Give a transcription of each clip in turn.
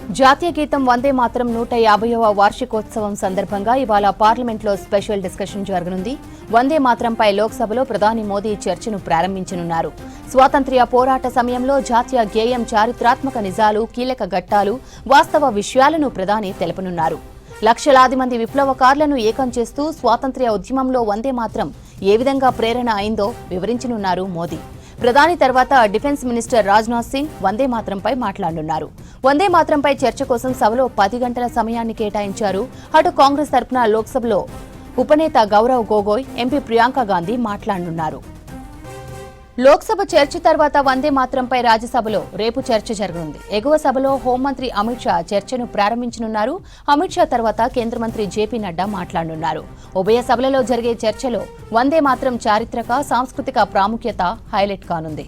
జాతీయ గీతం వందే మాతరం 150వ వార్షికోత్సవం సందర్భంగా ఇవాళ పార్లమెంట్లో స్పెషల్ డిస్కషన్ జరగనుంది. వందే మాతరంపై లోక్సభలో ప్రధాని మోదీ చర్చను ప్రారంభించనున్నారు. స్వాతంత్ర్య పోరాట సమయంలో జాతీయ గేయం చారిత్రాత్మక నిజాలు, కీలక ఘట్టాలు, వాస్తవ విషయాలను ప్రధాని తెలుపనున్నారు. లక్షలాది మంది విప్లవకారులను ఏకం చేస్తూ స్వాతంత్ర్య ఉద్యమంలో వందే మాతరం ఏ విధంగా ప్రేరణ అయిందో వివరించనున్నారు మోదీ. ప్రధాని తర్వాత డిఫెన్స్ మినిస్టర్ రాజ్నాథ్ సింగ్ వందే మాతరంపై మాట్లాడనున్నారు. వందే మాతరంపై చర్చ కోసం సభలో 10 గంటల సమయాన్ని కేటాయించారు. అటు కాంగ్రెస్ తరపున లోక్సభలో ఉపనేత గౌరవ్ గొగోయ్, ఎంపీ ప్రియాంక గాంధీ మాట్లాడనున్నారు. లోక్సభ చర్చ తర్వాత వందే మాతరంపై రాజ్యసభలో రేపు చర్చ జరగనుంది. ఎగువ సభలో హోంమంత్రి అమిత్ షా చర్చను ప్రారంభించనున్నారు. అమిత్ షా తర్వాత కేంద్ర మంత్రి జేపీ నడ్డా మాట్లాడనున్నారు. ఉభయ సభలలో జరిగే చర్చలో వందే మాతరం చారిత్రక, సాంస్కృతిక ప్రాముఖ్యత హైలైట్ కానుంది.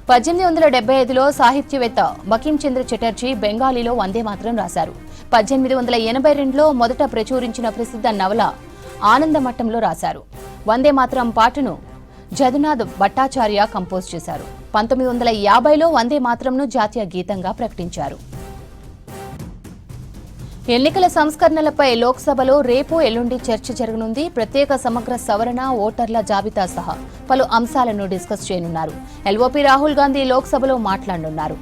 1875లో సాహిత్యవేత్త బకిం చంద్ర చటర్జీ బెంగాలీలో వందే మాతరం రాశారు. 1882లో మొదట ప్రచురించిన ప్రసిద్ధ నవల ఆనందమఠంలో రాశారు. వందే మాతరం పాటను జదునాథ్ భట్టాచార్య కంపోజ్ చేశారు. 1950లో వందే మాతరంను జాతీయ గీతంగా ప్రకటించారు. ఎన్నికల సంస్కరణలపై లోక్సభలో రేపు ఎల్లుండి చర్చ జరగనుంది. ప్రత్యేక సమగ్ర సవరణ, ఓటర్ల జాబితా సహా పలు అంశాలను డిస్కస్ చేయనున్నారు. ఎల్ఓపీ రాహుల్ గాంధీ లోక్సభలో మాట్లాడనున్నారు.